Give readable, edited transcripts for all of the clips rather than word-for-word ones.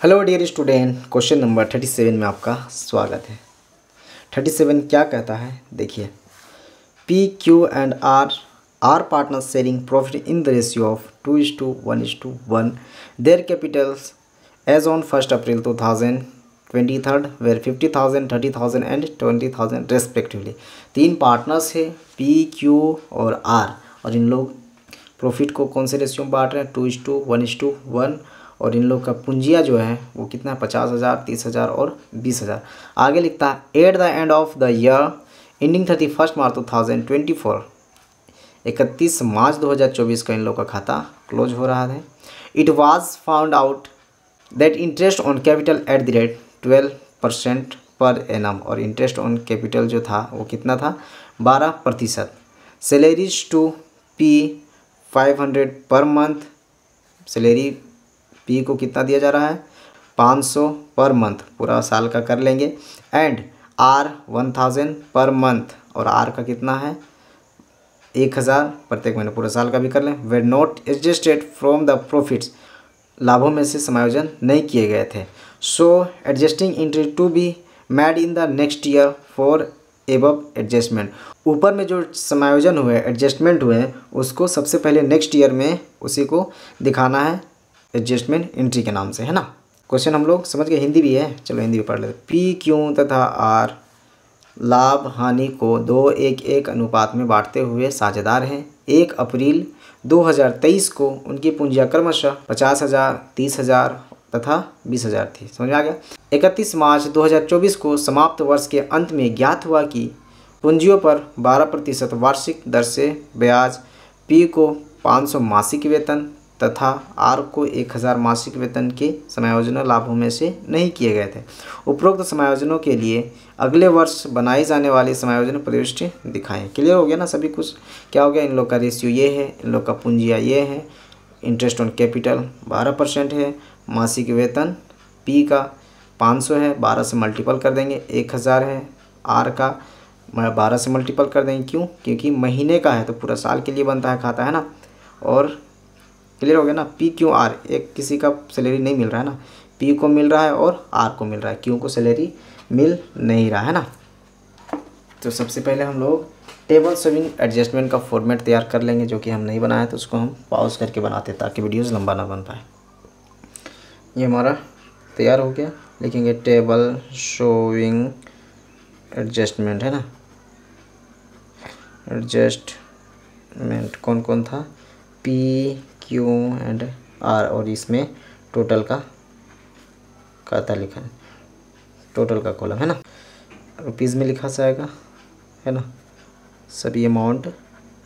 Hello dear student, question number 37 में आपका स्वागत है। 37 क्या कहता है, देखिए। P Q and R partners sharing profit in the ratio of 2:1:1। Their capitals as on 1 April 2023 were 50,000, 30,000 and 20,000 respectively. तीन पार्टनर्स है पी, क्यू और आर, और इन लोग प्रॉफिट को कौन से रेशियो में बांट रहे हैं, 2:1:1। और इन लोग का पूंजिया जो है वो कितना है, 50,000, 30,000 और 20,000। आगे लिखता है at the end of the year ending 31 मार्च 2024, 31 मार्च 2024 का इन लोग का खाता क्लोज हो रहा है। It was found out that interest on capital at the rate 12% per annum, और इंटरेस्ट ऑन कैपिटल जो था वो कितना था, 12%। Salaries to P 500 per month, salary P को कितना दिया जा रहा है, 500 पर मंथ, पूरा साल का कर लेंगे। एंड आर 1000 पर मंथ, और आर का कितना है, 1000 प्रत्येक महीने, पूरा साल का भी कर लें। Were not adjusted from the profits, लाभों में से समायोजन नहीं किए गए थे। So adjusting entry to be made in the next year for above adjustment. ऊपर में जो समायोजन हुए, एडजस्टमेंट हुए, उसको सबसे पहले नेक्स्ट ईयर में उसी को दिखाना है एडजस्टमेंट एंट्री के नाम से, है ना। क्वेश्चन हम लोग समझ गए, हिंदी भी है, चलो हिंदी भी पढ़ लेते। पी, क्यू तथा आर लाभ हानि को 2:1:1 अनुपात में बांटते हुए साझेदार हैं। 1 अप्रैल 2023 को उनकी पूंजियाँ क्रमशः 50,000, 30,000 तथा 20,000 थी। समझ में आ गया। 31 मार्च 2024 को समाप्त वर्ष के अंत में ज्ञात हुआ कि पूंजियों पर 12% वार्षिक दर से ब्याज, पी को 500 मासिक वेतन तथा आर को 1000 मासिक वेतन के समायोजन लाभों में से नहीं किए गए थे। उपरोक्त समायोजनों के लिए अगले वर्ष बनाई जाने वाली समायोजन प्रविष्टि दिखाएं। क्लियर हो गया ना सभी कुछ। क्या हो गया, इन लोग का रेशियो ये है, इन लोग का पूंजिया ये है, इंटरेस्ट ऑन कैपिटल 12% है, मासिक वेतन पी का 500 है, 12 से मल्टीपल कर देंगे, 1000 है, आर का 12 से मल्टीपल कर देंगे। क्यों, क्योंकि महीने का है तो पूरा साल के लिए बनता है खाता, है ना। और क्लियर हो गया ना। पी, क्यू, आर, एक किसी का सैलरी नहीं मिल रहा है ना, पी को मिल रहा है और आर को मिल रहा है, क्यू को सैलरी मिल नहीं रहा है ना। तो सबसे पहले हम लोग टेबल शेविंग एडजस्टमेंट का फॉर्मेट तैयार कर लेंगे, जो कि हम नहीं बनाए, तो उसको हम पॉज करके बनाते हैं ताकि वीडियोज़ लंबा ना बन पाए। ये हमारा तैयार हो गया, लिखेंगे टेबल शोइंग एडजस्टमेंट, है ना। एडजस्टमेंट कौन कौन था, पी, क्यू एंड आर, और इसमें टोटल का खाता लिखा है, टोटल का कॉलम, है ना। रुपीज़ में लिखा जाएगा, है ना, सभी अमाउंट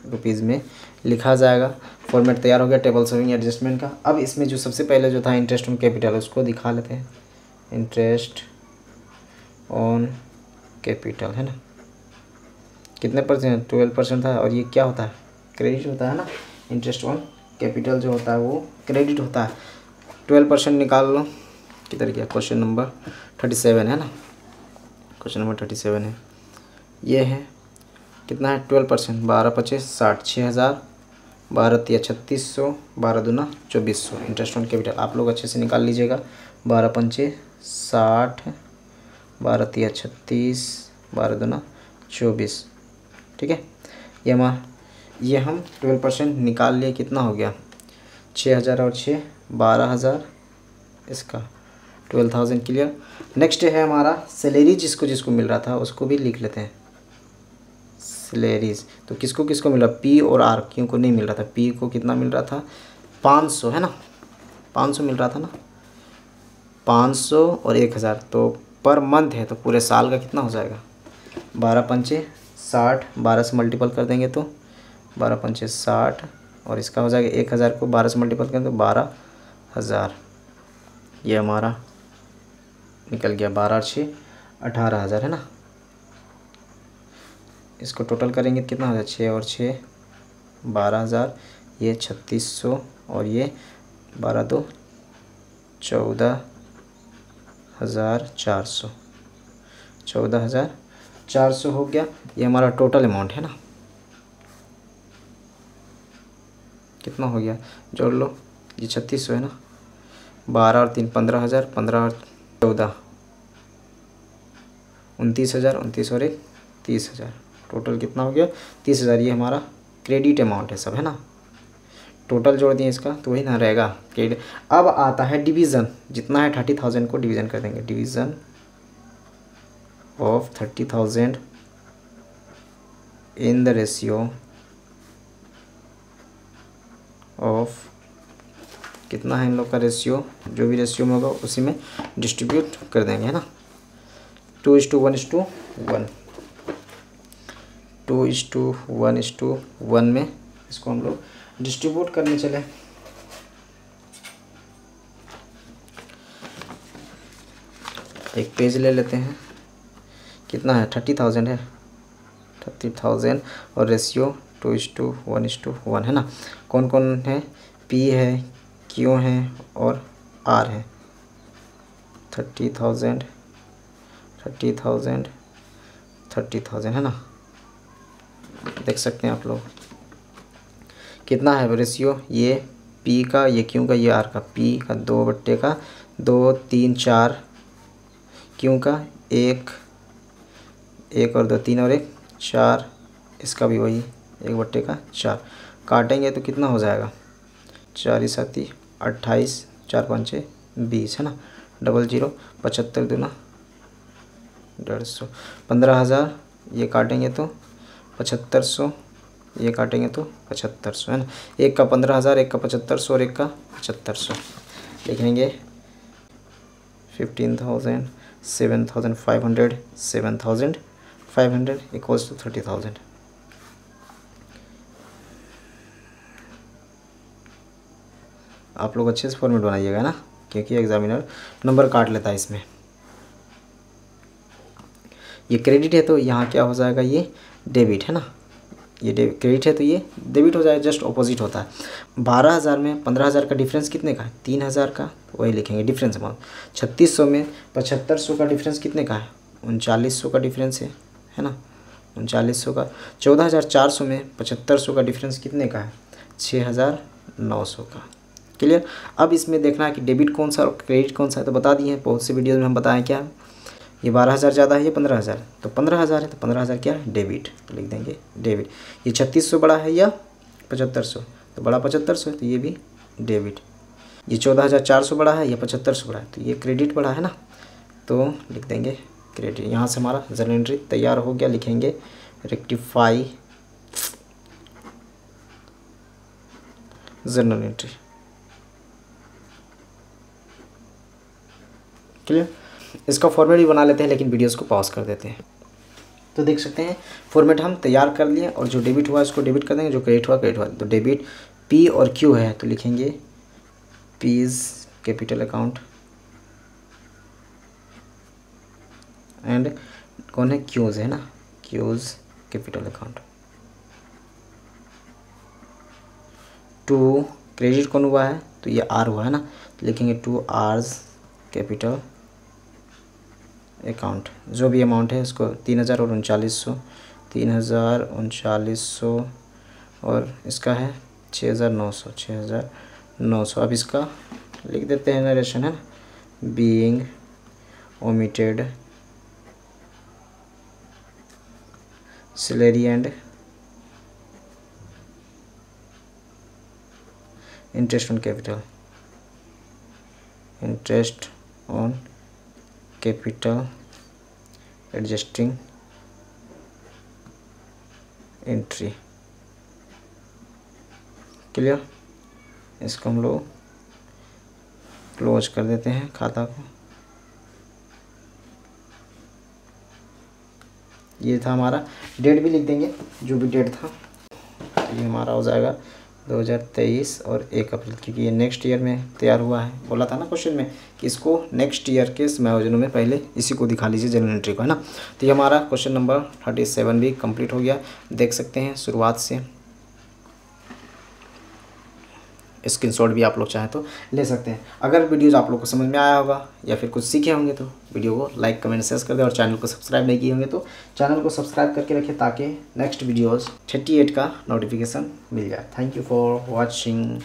रुपीज़ में लिखा जाएगा। फॉर्मेट तैयार हो गया टेबल शेविंग एडजस्टमेंट का। अब इसमें जो सबसे पहले जो था इंटरेस्ट ऑन कैपिटल, उसको दिखा लेते हैं। इंटरेस्ट ऑन कैपिटल, है ना, कितने परसेंट, 12% था, और ये क्या होता है, क्रेडिट होता है ना। इंटरेस्ट ऑन कैपिटल जो होता है वो क्रेडिट होता है। 12% निकाल लो, किधर गया, क्वेश्चन नंबर 37 है ना, क्वेश्चन नंबर 37 है। ये है कितना है, 12%, 12×5 = 60, 6,000, 12×3 = 3600, 12×2 = 2400। इंटरेस्ट ऑन कैपिटल आप लोग अच्छे से निकाल लीजिएगा। 12×5 = 60, 12×3 = 36, 12×2 = 24। ठीक है, ये हम 12% निकाल लिए, कितना हो गया, 6,000 और 6 12,000, इसका 12,000। क्लियर। नेक्स्ट है हमारा सैलरी, जिसको जिसको मिल रहा था उसको भी लिख लेते हैं। सैलरीज तो किसको किसको मिल रहा, पी और आर, क्यों को नहीं मिल रहा था। पी को कितना मिल रहा था, 500, है ना, 500 मिल रहा था ना, 500 और 1000, तो पर मंथ है तो पूरे साल का कितना हो जाएगा, 12×5 = 60, 12 से मल्टीपल कर देंगे तो 12×5 = 60, और इसका हो जाएगा 1000 को 12 से मल्टीपल करें तो 12,000। ये हमारा निकल गया, 12×6 = 18,000, है ना। इसको टोटल करेंगे कितना हो जाएगा, 6 और 6 12,000, ये 3600, और ये 12×2 = 14,400, 14,400 हो गया। ये हमारा टोटल अमाउंट है ना, कितना हो गया, जोड़ लो, ये 3600 है ना, 12 और 3 15,000, 15 और 14 29,000, 29 और 1 30,000, टोटल कितना हो गया 30,000। ये हमारा क्रेडिट अमाउंट है सब, है ना। टोटल जोड़ दिए इसका तो वही ना रहेगा क्रेडिट। अब आता है डिवीज़न, जितना है 30,000 को डिवीज़न कर देंगे। Division of 30,000 in the ratio of, कितना है इन लोग का रेशियो, जो भी रेशियो में होगा उसी में डिस्ट्रीब्यूट कर देंगे, है ना। 2:1:1, 2:1:1 में इसको हम लोग डिस्ट्रीब्यूट करने चले। एक पेज ले लेते हैं, कितना है 30,000 है, 30,000 और रेशियो 2:1:1 है ना। कौन कौन है, पी है, क्यू है और आर है। 30,000 30,000 30,000 है ना, देख सकते हैं आप लोग कितना है रेशियो, ये पी का, ये क्यू का, ये आर का। पी का 2/2, 3 4, क्यू का 1 और 2 3 और 1 4, इसका भी वही 1/4। काटेंगे तो कितना हो जाएगा, 4 7 28, 4 5 20 है ना। 00 75 दूना 150, 15,000 ये काटेंगे तो 7500, ये काटेंगे तो 7500 है ना। एक का 15,000, एक का 7500 और एक का 7500 लिख लेंगे। 15,000, 7,500, 7,500 इक्वल्स टू 30,000। आप लोग अच्छे से फॉर्मेट बनाइएगा ना, क्योंकि एग्जामिनर नंबर काट लेता है इसमें। ये क्रेडिट है तो यहाँ क्या हो जाएगा, ये डेबिट है ना। ये क्रेडिट है तो ये डेबिट हो जाएगा, जस्ट ऑपोजिट होता है। 12,000 में 15,000 का डिफरेंस कितने का है, 3,000 का, तो वही लिखेंगे डिफरेंस अमाउंट। 3600 में 7500 का डिफरेंस कितने का है, 3900 का डिफरेंस है ना, 3900 का। 14,400 में 7500 का डिफरेंस कितने का है, 6,900 का। क्लियर। अब इसमें देखना है कि डेबिट कौन सा और क्रेडिट कौन सा है, तो बता दिए हैं बहुत से वीडियोज़ में हम बताएं क्या। ये 12,000 ज़्यादा है, ये 15,000, तो 15,000 है तो 15,000 क्या है, डेबिट, तो लिख देंगे डेबिट। ये 3600 बड़ा है या 7500, तो बड़ा 7500 है तो ये भी डेबिट। ये 14,400 बड़ा है या 7500 बड़ा है, तो ये क्रेडिट बड़ा है ना, तो लिख देंगे क्रेडिट। यहाँ से हमारा जर्नल एंट्री तैयार हो गया। लिखेंगे रेक्टिफाई जर्नल एंट्री। क्लियर। इसका फॉर्मेट भी बना लेते हैं, लेकिन वीडियोस को पॉज कर देते हैं। तो देख सकते हैं फॉर्मेट हम तैयार कर लिए, और जो डेबिट हुआ इसको डेबिट कर देंगे, जो क्रेडिट हुआ क्रेडिट हुआ। तो डेबिट पी और क्यू है तो लिखेंगे पीज कैपिटल अकाउंट, एंड कौन है, क्यूज है ना, क्यूज कैपिटल अकाउंट। टू क्रेडिट कौन हुआ है, तो ये आर हुआ है ना, तो लिखेंगे टू आर्स कैपिटल अकाउंट। जो भी अमाउंट है उसको 3,000 और 3900, 3,039 और इसका है 6,900, 6,900। अब इसका लिख देते हैं नरेशन, है ना, being omitted salary and interest on capital, interest on capital adjusting entry. Clear. इसको हम लोग क्लोज कर देते हैं खाता को। ये था हमारा, डेट भी लिख देंगे जो भी डेट था। ये हमारा हो जाएगा 2023 और 1 अप्रैल, क्योंकि ये नेक्स्ट ईयर में तैयार हुआ है। बोला था ना क्वेश्चन में कि इसको नेक्स्ट ईयर के समायोजनों में पहले इसी को दिखा लीजिए जर्नल एंट्री को, है ना। तो ये हमारा क्वेश्चन नंबर 37 भी कंप्लीट हो गया। देख सकते हैं शुरुआत से, स्क्रीनशॉट भी आप लोग चाहें तो ले सकते हैं। अगर वीडियोज़ आप लोग को समझ में आया होगा या फिर कुछ सीखे होंगे तो वीडियो को लाइक कमेंट शेयर कर दें, और चैनल को सब्सक्राइब नहीं किए होंगे तो चैनल को सब्सक्राइब करके रखें, ताकि नेक्स्ट वीडियोज़ 38 का नोटिफिकेशन मिल जाए। Thank you for watching.